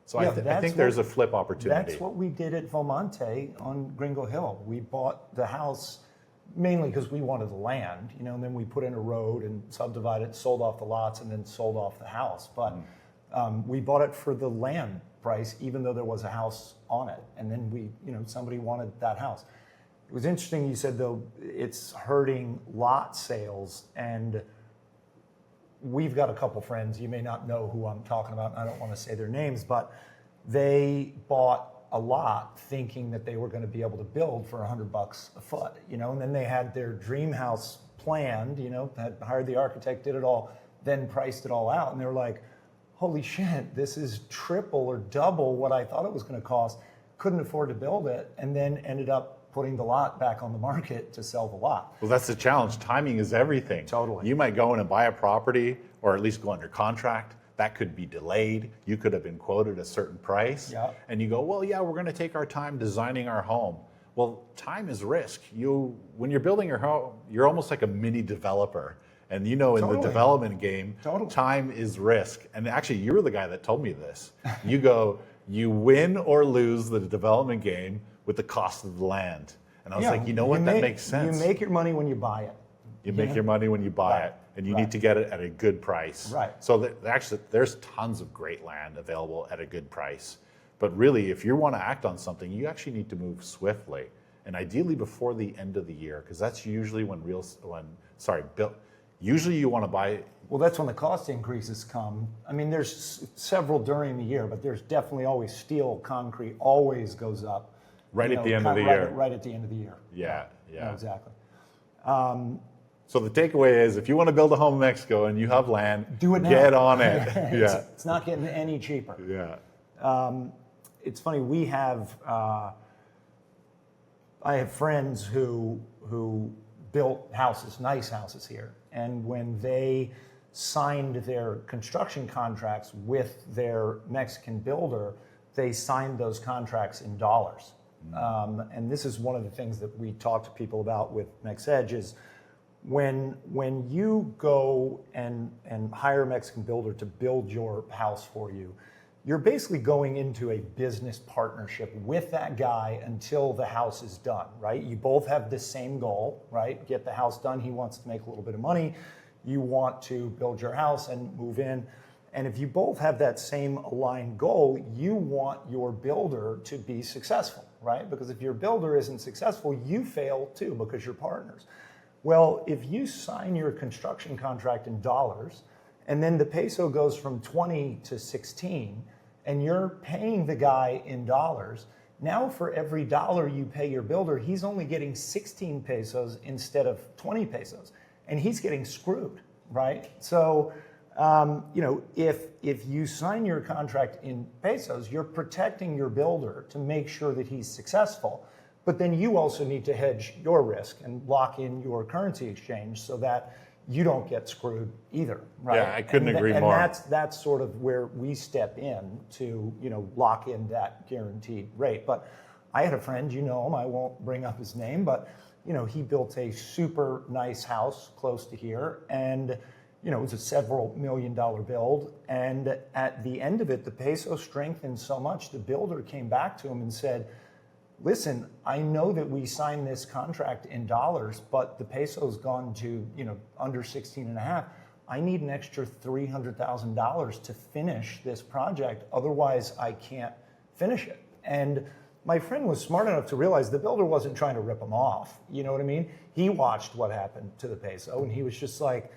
So I think there's a flip opportunity. That's what we did at Volmonte on Gringo Hill. We bought the house mainly because we wanted the land, and then we put in a road and subdivided, sold off the lots, and then sold off the house. But we bought it for the land price, even though there was a house on it. And then somebody wanted that house. It was interesting you said, though, it's hurting lot sales. And we've got a couple friends, you may not know who I'm talking about, and I don't want to say their names, but they bought a lot thinking that they were going to be able to build for $100 a foot, and then they had their dream house planned, had hired the architect, did it all, then priced it all out. And they were like, holy shit, this is triple or double what I thought it was going to cost. Couldn't afford to build it, and then ended up putting the lot back on the market to sell the lot. Well, that's the challenge. Timing is everything. Totally. You might go in and buy a property, or at least go under contract. That could be delayed. You could have been quoted a certain price. Yeah. And you go, well, yeah, we're going to take our time designing our home. Well, time is risk. When you're building your home, you're almost like a mini developer. And in Totally. the development game, Totally. time is risk. And actually, you were the guy that told me this. You win or lose the development game with the cost of the land. And I was like, that makes sense. You make your money when you buy it. You make your money when you buy Right. it, and you need to get it at a good price. Right. So actually, there's tons of great land available at a good price. But really, if you want to act on something, you actually need to move swiftly, and ideally before the end of the year, because that's usually usually you want to buy. Well, that's when the cost increases come. I mean, there's several during the year, but there's definitely always steel, concrete always goes up. Right at the end of the year. Right at the end of the year. Yeah. No, exactly. So the takeaway is, if you want to build a home in Mexico and you have land, Do it now. get on it. Yeah. It's not getting any cheaper. Yeah. It's funny, I have friends who built houses, nice houses here, and when they signed their construction contracts with their Mexican builder, they signed those contracts in dollars. And this is one of the things that we talk to people about with MexEdge is when you go and hire a Mexican builder to build your house for you, you're basically going into a business partnership with that guy until the house is done, right? You both have the same goal, right? Get the house done. He wants to make a little bit of money. You want to build your house and move in. And if you both have that same aligned goal, you want your builder to be successful, right? Because if your builder isn't successful, you fail too because you're partners. Well, if you sign your construction contract in dollars, and then the peso goes from 20 to 16, and you're paying the guy in dollars, now for every dollar you pay your builder, he's only getting 16 pesos instead of 20 pesos, and he's getting screwed, right? So, if you sign your contract in pesos, you're protecting your builder to make sure that he's successful, but then you also need to hedge your risk and lock in your currency exchange so that you don't get screwed either, right? Yeah, I couldn't agree more. And that's sort of where we step in to, lock in that guaranteed rate. But I had a friend, him, I won't bring up his name, but, he built a super nice house close to here, and, it was a several $1 million build. And at the end of it, the peso strengthened so much, the builder came back to him and said, listen, I know that we signed this contract in dollars, but the peso's gone to, under 16 and a half. I need an extra $300,000 to finish this project. Otherwise, I can't finish it. And my friend was smart enough to realize the builder wasn't trying to rip him off. You know what I mean? He watched what happened to the peso, and he was just like,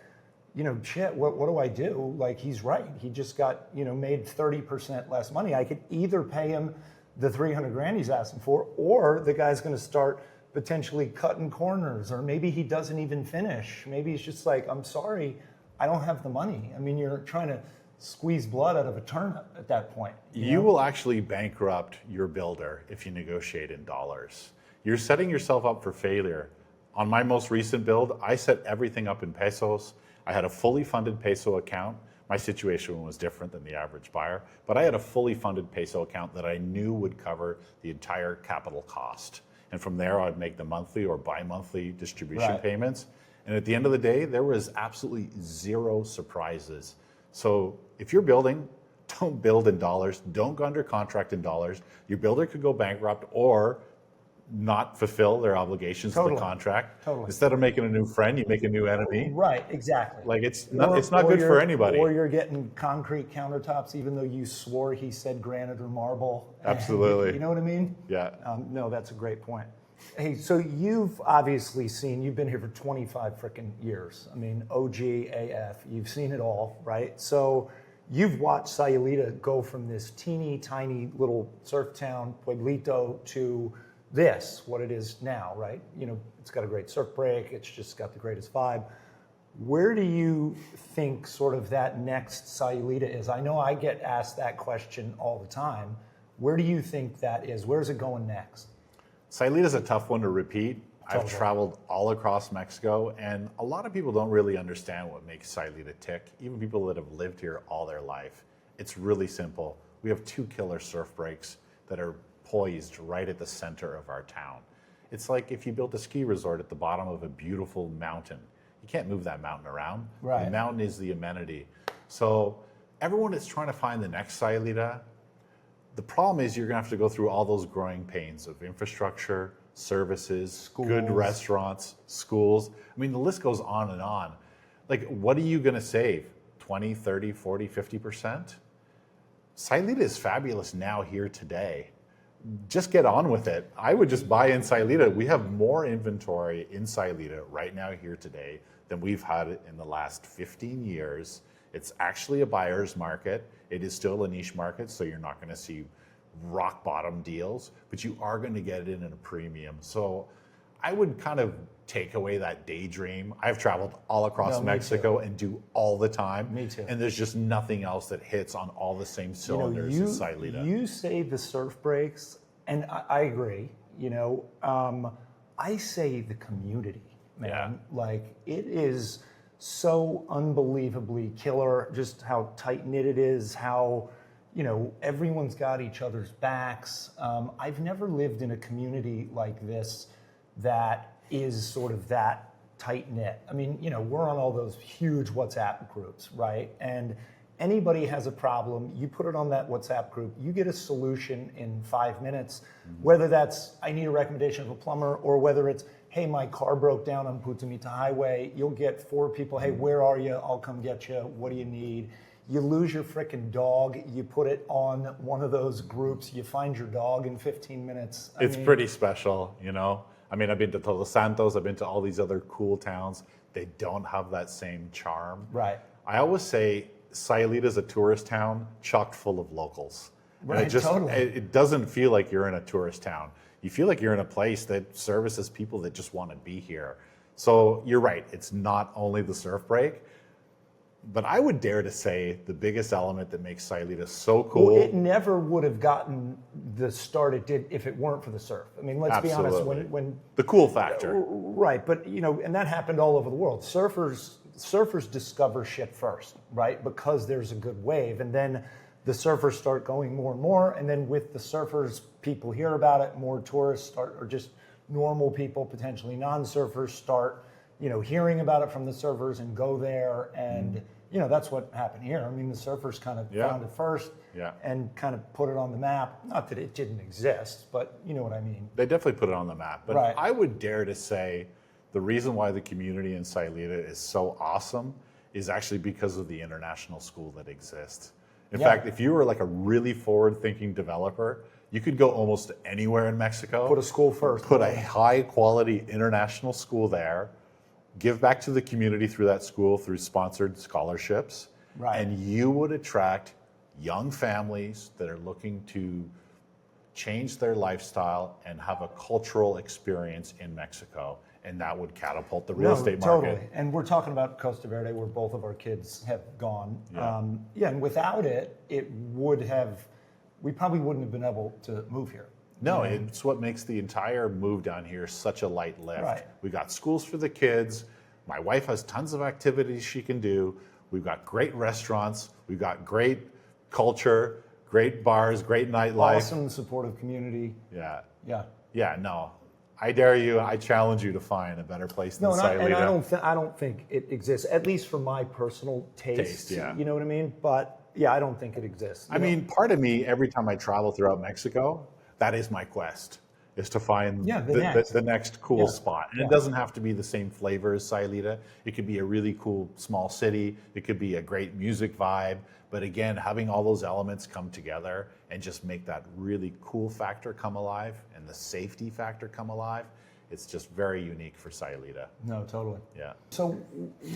shit, what do I do? Like, he's right. He just got, made 30% less money. I could either pay him the 300 grand he's asking for, or the guy's going to start potentially cutting corners, or maybe he doesn't even finish. Maybe he's just like, I'm sorry, I don't have the money. I mean, you're trying to squeeze blood out of a turnip at that point. You will actually bankrupt your builder if you negotiate in dollars. You're setting yourself up for failure On my most recent build, I set everything up in pesos. I had a fully funded peso account. My situation was different than the average buyer, but I had a fully funded peso account that I knew would cover the entire capital cost. And from there, I'd make the monthly or bi-monthly distribution payments. And at the end of the day, there was absolutely zero surprises. So if you're building, don't build in dollars. Don't go under contract in dollars. Your builder could go bankrupt or not fulfill their obligations to the contract. Instead of making a new friend, you make a new enemy. Right, exactly. Like it's not good for anybody. Or you're getting concrete countertops, even though you swore he said granite or marble. Absolutely. You know what I mean? Yeah. No, that's a great point. Hey, so you've obviously you've been here for 25 freaking years. I mean, OG, AF, you've seen it all, right? So you've watched Sayulita go from this teeny tiny little surf town, Pueblito, to this, what it is now, right? You know, it's got a great surf break. It's just got the greatest vibe. Where do you think sort of that next Sayulita is? I know I get asked that question all the time. Where do you think that is? Where's it going next? Sayulita is a tough one to repeat. I've traveled all across Mexico, and a lot of people don't really understand what makes Sayulita tick, even people that have lived here all their life. It's really simple. We have 2 killer surf breaks that are poised right at the center of our town. It's like if you built a ski resort at the bottom of a beautiful mountain. You can't move that mountain around. Right. The mountain is the amenity. So everyone is trying to find the next Sayulita. The problem is you're going to have to go through all those growing pains of infrastructure, services, schools, good restaurants, schools. I mean, the list goes on and on. Like, what are you going to save? 20, 30, 40, 50%? Sayulita is fabulous now, here, today. Just get on with it. I would just buy in Sayulita. We have more inventory in Sayulita right now, here, today, than we've had in the last 15 years. It's actually a buyer's market. It is still a niche market, so you're not going to see rock bottom deals, but you are going to get it in a premium. So I would kind of take away that daydream. I've traveled all across Mexico and do all the time. Me too. And there's just nothing else that hits on all the same cylinders as Sayulita. You say the surf breaks, and I agree. You know, I say the community, man. Yeah. Like, it is so unbelievably killer, just how tight-knit it is, how, you know, everyone's got each other's backs. I've never lived in a community like this that is sort of that tight-knit. I mean, you know, we're on all those huge WhatsApp groups, right? And anybody has a problem, you put it on that WhatsApp group, you get a solution in 5 minutes, whether that's, I need a recommendation of a plumber, or whether it's, hey, my car broke down on Putumita Highway. You'll get 4 people, hey, where are you? I'll come get you. What do you need? You lose your freaking dog, you put it on one of those groups, you find your dog in 15 minutes. It's pretty special, you know? I mean, I've been to Todos Santos, I've been to all these other cool towns. They don't have that same charm. Right. I always say Sayulita is a tourist town chock full of locals. Right, and totally. It doesn't feel like you're in a tourist town. You feel like you're in a place that services people that just want to be here. So you're right, it's not only the surf break, but I would dare to say the biggest element that makes Sayulita so cool. Well, it never would have gotten the start it did if it weren't for the surf. I mean, let's be honest, when the cool factor. Right, but you know, and that happened all over the world. Surfers discover shit first, right? Because there's a good wave, and then the surfers start going more and more, and then with the surfers, people hear about it, more tourists start, or just normal people, potentially non-surfers, start, you know, hearing about it from the surfers and go there, and you know, that's what happened here. I mean, the surfers kind of found it first and kind of put it on the map. Not that it didn't exist, but you know what I mean. They definitely put it on the map. But right. I would dare to say the reason why the community in Sayulita is so awesome is actually because of the international school that exists. In fact, if you were like a really forward-thinking developer, you could go almost anywhere in Mexico. Put a school first. Put a high-quality international school there, give back to the community through that school, through sponsored scholarships, and you would attract young families that are looking to change their lifestyle and have a cultural experience in Mexico, and that would catapult the real estate market. Totally. And we're talking about Costa Verde, where both of our kids have gone. And without it, we probably wouldn't have been able to move here. No, it's what makes the entire move down here such a light lift. Right. We got schools for the kids. My wife has tons of activities she can do. We've got great restaurants. We've got great culture, great bars, great nightlife. Awesome, supportive community. Yeah. Yeah. Yeah, no. I dare you, I challenge you to find a better place than No, Sailita. and I don't think it exists, at least for my personal taste. Yeah. You know what I mean? But yeah, I don't think it exists. I mean, part of me, every time I travel throughout Mexico, that is my quest, is to find the next cool spot. And it doesn't have to be the same flavor as Sailita. It could be a really cool small city. It could be a great music vibe. But again, having all those elements come together and just make that really cool factor come alive and the safety factor come alive, it's just very unique for Sailita. No, totally. Yeah. So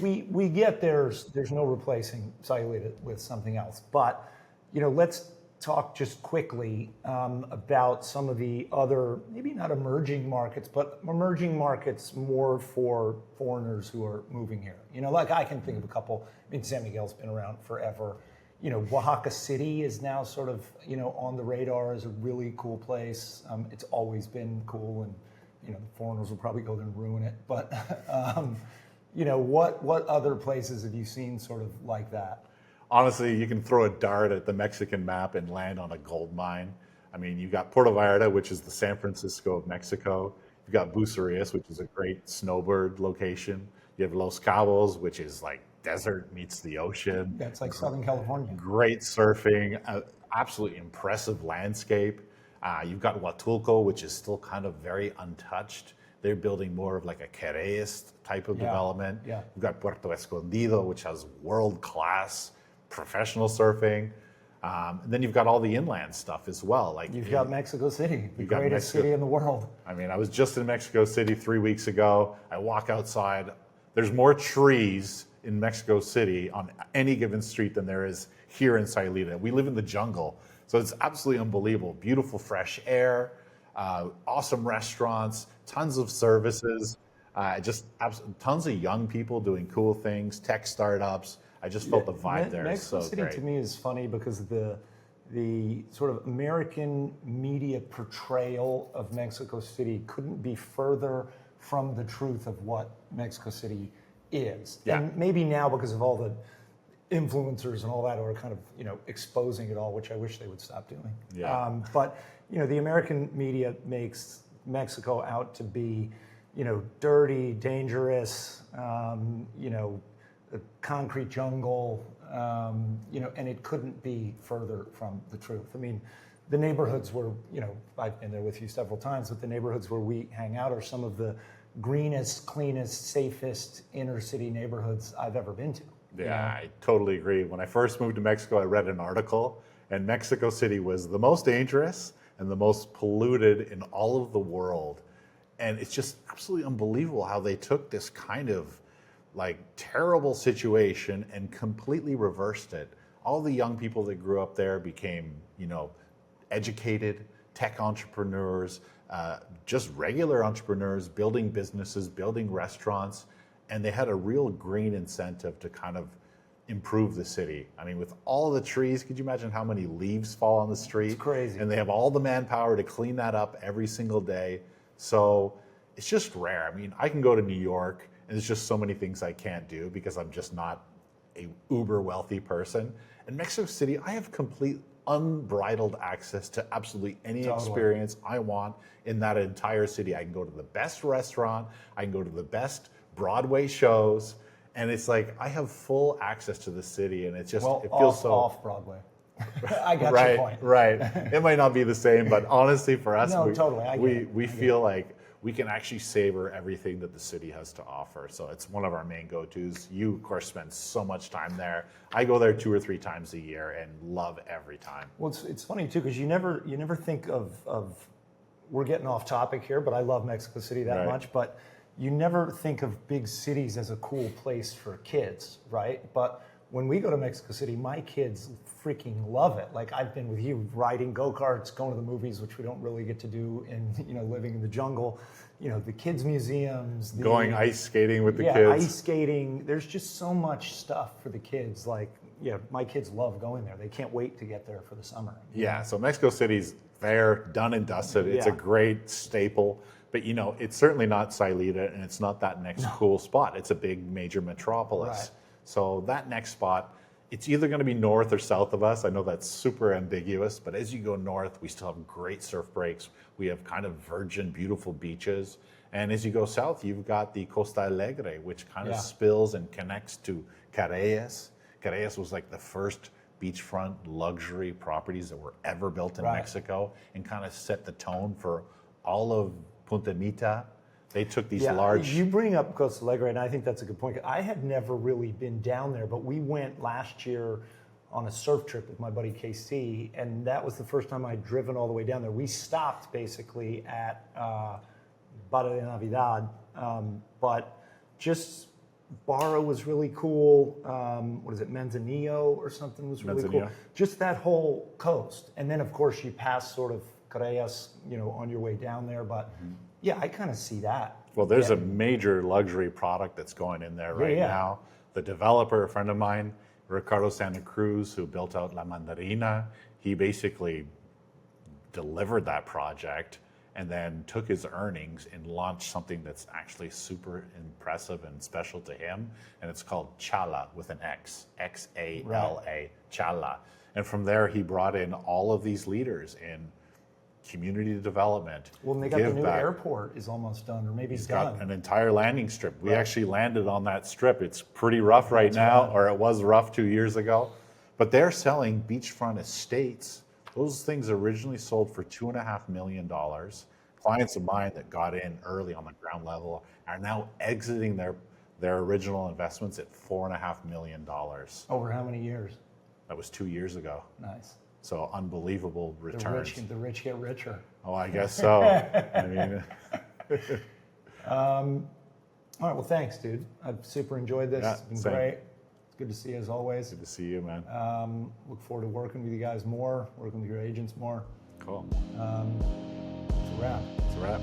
we get there's no replacing Sailita with something else. But, let's talk just quickly about some of the other, maybe not emerging markets, but emerging markets more for foreigners who are moving here. Like I can think of a couple. I mean, San Miguel's been around forever. Oaxaca City is now sort of, on the radar as a really cool place. It's always been cool, and, the foreigners will probably go there and ruin it. But, what other places have you seen sort of like that? Honestly, you can throw a dart at the Mexican map and land on a gold mine. I mean, you've got Puerto Vallarta, which is the San Francisco of Mexico. You've got Bucerias, which is a great snowbird location. You have Los Cabos, which is like desert meets the ocean. Yeah, it's like Southern California. Great surfing, absolutely impressive landscape. You've got Huatulco, which is still kind of very untouched. They're building more of like a Quereyes type of development. Yeah. You've got Puerto Escondido, which has world-class professional surfing. And then you've got all the inland stuff as well. Like You've got Mexico City, the got greatest city in the world. I mean, I was just in Mexico City 3 weeks ago. I walk outside. There's more trees in Mexico City on any given street than there is here in Sailita. We live in the jungle, so it's absolutely unbelievable. Beautiful fresh air, awesome restaurants, tons of services, tons of young people doing cool things, tech startups. I just felt the vibe there is so Mexico City great. to me is funny because the sort of American media portrayal of Mexico City couldn't be further from the truth of what Mexico City is. Yeah. And maybe now because of all the influencers and all that who are kind of, exposing it all, which I wish they would stop doing. Yeah. But, the American media makes Mexico out to be, dirty, dangerous, a concrete jungle, and it couldn't be further from the truth. I mean, the neighborhoods where, I've been there with you several times, but the neighborhoods where we hang out are some of the greenest, cleanest, safest inner city neighborhoods I've ever been to. Yeah, I totally agree. When I first moved to Mexico, I read an article, and Mexico City was the most dangerous and the most polluted in all of the world. And it's just absolutely unbelievable how they took this kind of like terrible situation and completely reversed it. All the young people that grew up there became, educated tech entrepreneurs, just regular entrepreneurs, building businesses, building restaurants, and they had a real green incentive to kind of improve the city. I mean, with all the trees, could you imagine how many leaves fall on the street? It's crazy. And they have all the manpower to clean that up every single day. So it's just rare. I mean, I can go to New York, and there's just so many things I can't do because I'm just not a uber wealthy person. In Mexico City, I have complete unbridled access to absolutely any experience I want in that entire city. I can go to the best restaurant, I can go to the best Broadway shows, and it's like I have full access to the city, and it's just it feels so off Broadway. I got right, your point. Right. It might not be the same, but honestly, for us, No, totally. I get it. we feel like we can actually savor everything that the city has to offer. So it's one of our main go-tos. You, of course, spend so much time there. I go there 2 or 3 times a year and love every time. Well, it's funny too because you never think of we're getting off topic here, but I love Mexico City that much. But you never think of big cities as a cool place for kids, right? But when we go to Mexico City, my kids freaking love it. Like I've been with you riding go-karts, going to the movies, which we don't really get to do in living in the jungle. The kids museums, Going ice skating with the kids. Yeah, ice skating. There's just so much stuff for the kids. Like, my kids love going there. They can't wait to get there for the summer. Yeah, so Mexico City's there, done and dusted. It's a Yeah. great staple. But it's certainly not Sailita, and it's not that next cool spot. It's a big major metropolis. Right. So that next spot, it's either going to be north or south of us. I know that's super ambiguous, but as you go north, we still have great surf breaks. We have kind of virgin, beautiful beaches. And as you go south, you've got the Costa Alegre, which kind of spills and connects to Carayas. Carayas was like the first beachfront luxury properties that were ever built in Mexico, and kind of set the tone for all of Punta Mita. They took these large... You bring up Costa Alegre, and I think that's a good point. I had never really been down there, but we went last year on a surf trip with my buddy KC, and that was the first time I'd driven all the way down there. We stopped basically at Barra de Navidad, but just Barra was really cool. What is it, Manzanillo or something was really cool. Just that whole coast. And then, of course, you pass sort of Carayas, on your way down there. But yeah, I kind of see that. Well, there's a major luxury product that's going in there right now. The developer, a friend of mine, Ricardo Santa Cruz, who built out La Mandarina, he basically delivered that project and then took his earnings and launched something that's actually super impressive and special to him. And it's called Chala with an X, X-A-L-A, Chala. And from there, he brought in all of these leaders in community development. Well, and they got the new airport is almost done, or maybe He's done. got an entire landing strip. We actually landed on that strip. It's pretty rough right now, or it was rough 2 years ago. But they're selling beachfront estates. Those things originally sold for $2.5 million. Clients of mine that got in early on the ground level are now exiting their original investments at $4.5 million. Over how many years? That was 2 years ago. Nice. So unbelievable returns. The rich get richer. Oh, I guess so. I mean, all right. Well, thanks, dude. I've super enjoyed this. It's been same. great. It's good to see you as always. Good to see you, man. Look forward to working with you guys more, working with your agents more. Cool. It's a wrap. It's a wrap.